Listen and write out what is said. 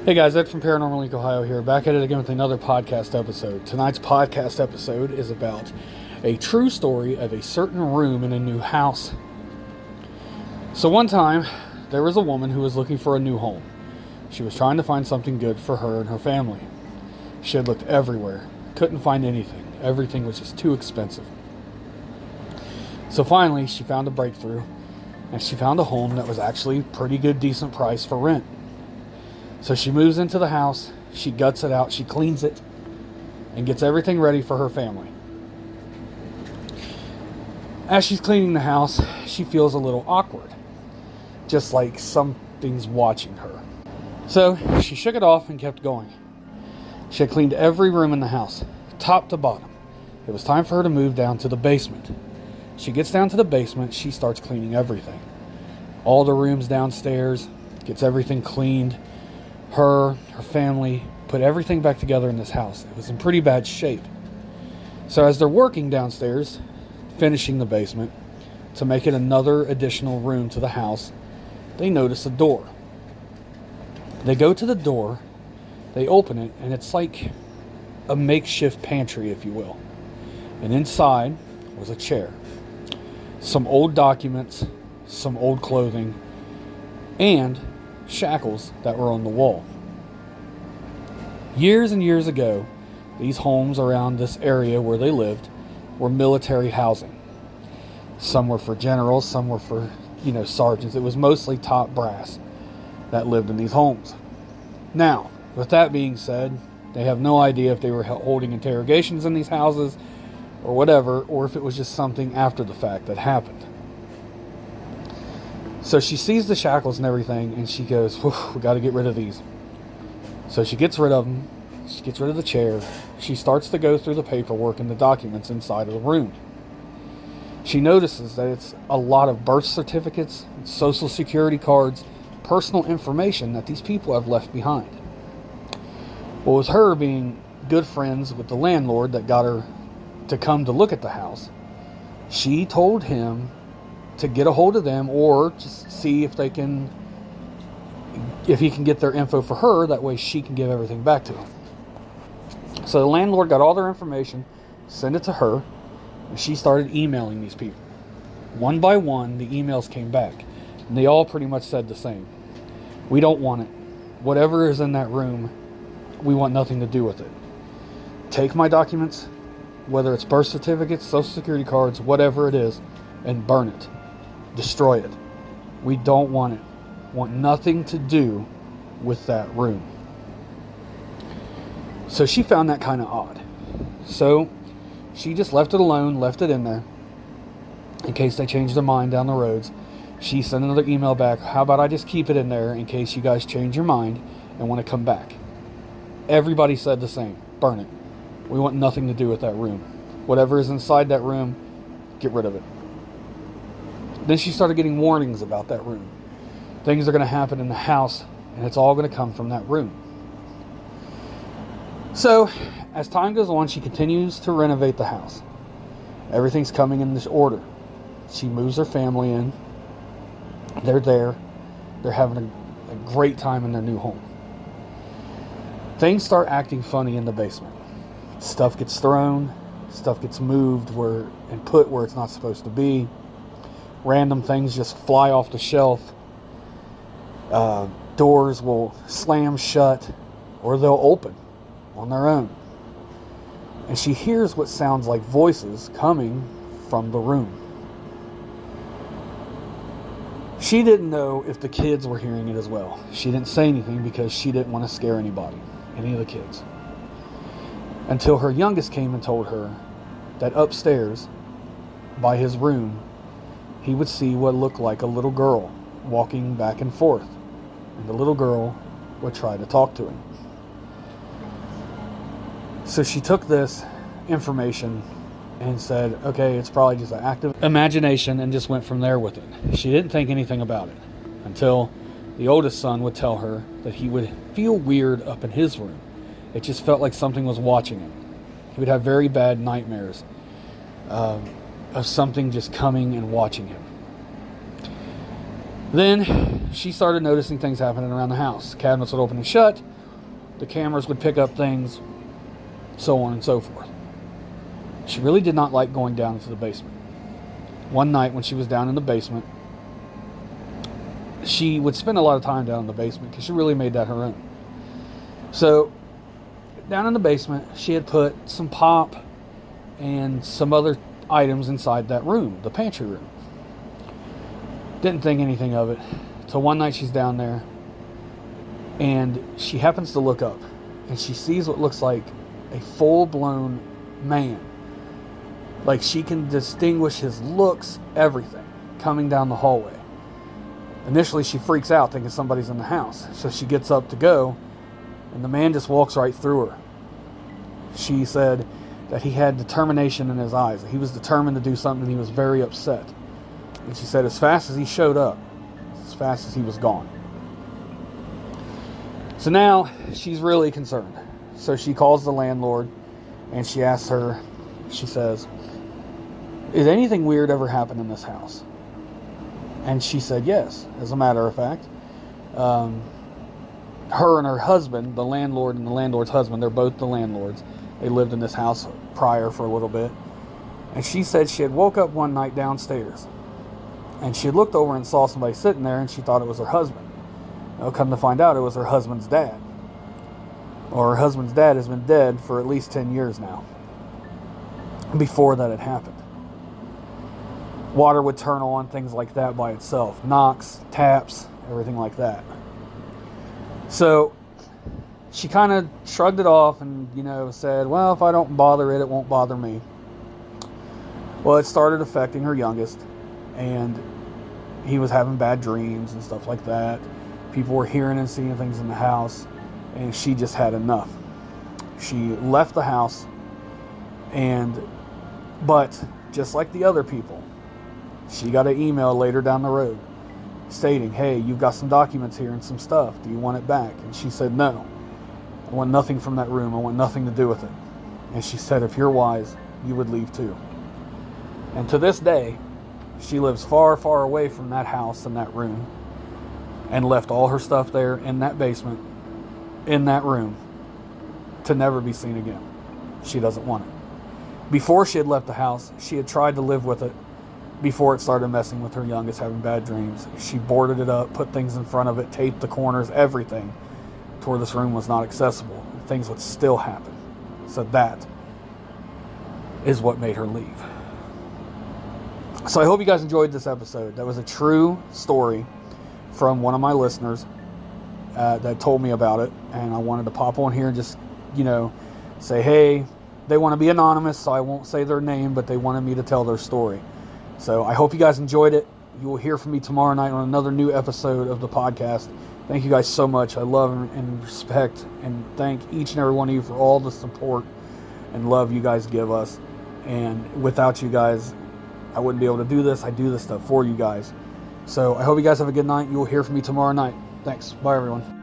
Hey guys, Ed from Paranormal Link, Ohio here, back at it again with another podcast episode. Tonight's podcast episode is about a true story of a certain room in a new house. So one time, there was a woman who was looking for a new home. She was trying to find something good for her and her family. She had looked everywhere, couldn't find anything. Everything was just too expensive. So finally, she found a breakthrough, and she found a home that was actually pretty good, decent price for rent. So she moves into the house, she guts it out, she cleans it, and gets everything ready for her family. As she's cleaning the house, she feels a little awkward, just like something's watching her. So she shook it off and kept going. She had cleaned every room in the house, top to bottom. It was time for her to move down to the basement. She gets down to the basement, she starts cleaning everything. All the rooms downstairs, gets everything cleaned. Her family put everything back together in this house. It was in pretty bad shape. So as they're working downstairs, finishing the basement, to make it another additional room to the house, they notice a door. They go to the door, they open it, and it's like a makeshift pantry, if you will. And inside was a chair, some old documents, some old clothing, and shackles that were on the wall. Years and years ago, these homes around this area where they lived were military housing. Some were for generals, some were for, sergeants. It was mostly top brass that lived in these homes. Now, with that being said, they have no idea if they were holding interrogations in these houses or whatever, or if it was just something after the fact that happened. So she sees the shackles and everything, and she goes, we got to get rid of these. So she gets rid of them. She gets rid of the chair. She starts to go through the paperwork and the documents inside of the room. She notices that it's a lot of birth certificates, social security cards, personal information that these people have left behind. Well, with her being good friends with the landlord that got her to come to look at the house, she told him to get a hold of them or just see if he can get their info for her. That way she can give everything back to him. So the landlord got all their information, sent it to her, and she started emailing these people. One by one, the emails came back, and they all pretty much said the same. We don't want it. Whatever is in that room, we want nothing to do with it. Take my documents, whether it's birth certificates, social security cards, whatever it is, and burn it. Destroy it. We don't want it. Want nothing to do with that room. So she found that kind of odd. So she just left it alone, left it in there, in case they changed their mind down the roads. She sent another email back, how about I just keep it in there in case you guys change your mind and want to come back. Everybody said the same. Burn it. We want nothing to do with that room. Whatever is inside that room, get rid of it. Then she started getting warnings about that room. Things are going to happen in the house, and it's all going to come from that room. So, as time goes on, she continues to renovate the house. Everything's coming in this order. She moves her family in. They're there. They're having a great time in their new home. Things start acting funny in the basement. Stuff gets thrown. Stuff gets moved and put where it's not supposed to be. Random things just fly off the shelf. Doors will slam shut or they'll open on their own. And she hears what sounds like voices coming from the room. She didn't know if the kids were hearing it as well. She didn't say anything because she didn't want to scare anybody, any of the kids. Until her youngest came and told her that upstairs by his room, he would see what looked like a little girl walking back and forth. And the little girl would try to talk to him. So she took this information and said, okay, it's probably just an active imagination, and just went from there with it. She didn't think anything about it until the oldest son would tell her that he would feel weird up in his room. It just felt like something was watching him. He would have very bad nightmares of something just coming and watching him. Then she started noticing things happening around the house. Cabinets would open and shut. The cameras would pick up things, so on and so forth. She really did not like going down into the basement. One night when she was down in the basement, she would spend a lot of time down in the basement because she really made that her own. So, down in the basement, she had put some pop and some other items inside that room, the pantry room. Didn't think anything of it. So one night she's down there, and she happens to look up, and she sees what looks like a full-blown man. Like, she can distinguish his looks, everything, coming down the hallway. Initially, she freaks out, thinking somebody's in the house. So she gets up to go, and the man just walks right through her. She said that he had determination in his eyes. He was determined to do something, and he was very upset. And she said as fast as he showed up, as fast as he was gone. So now, she's really concerned. So she calls the landlord, and she asks her, she says, "Is anything weird ever happened in this house?" And she said yes, as a matter of fact. Her and her husband, the landlord and the landlord's husband, they're both the landlords. They lived in this house prior for a little bit. And she said she had woke up one night downstairs, and she had looked over and saw somebody sitting there, and she thought it was her husband. Now, come to find out, it was her husband's dad. Or her husband's dad has been dead for at least 10 years now, before that had happened. Water would turn on, things like that by itself. Knocks, taps, everything like that. So she kind of shrugged it off and, said, well, if I don't bother it, it won't bother me. Well, it started affecting her youngest, and he was having bad dreams and stuff like that. People were hearing and seeing things in the house, and she just had enough. She left the house, but just like the other people, she got an email later down the road stating, hey, you've got some documents here and some stuff. Do you want it back? And she said, no. I want nothing from that room. I want nothing to do with it. And she said, if you're wise, you would leave too. And to this day, she lives far, far away from that house and that room, and left all her stuff there in that basement, in that room, to never be seen again. She doesn't want it. Before she had left the house, she had tried to live with it before it started messing with her youngest, having bad dreams. She boarded it up, put things in front of it, taped the corners, everything, to where this room was not accessible. Things would still happen. So that is what made her leave. So I hope you guys enjoyed this episode. That was a true story from one of my listeners that told me about it, and I wanted to pop on here and just, say, hey, they want to be anonymous, so I won't say their name, but they wanted me to tell their story. So I hope you guys enjoyed it. You will hear from me tomorrow night on another new episode of the podcast. Thank you guys so much. I love and respect and thank each and every one of you for all the support and love you guys give us. And without you guys, I wouldn't be able to do this. I do this stuff for you guys. So I hope you guys have a good night. You will hear from me tomorrow night. Thanks. Bye, everyone.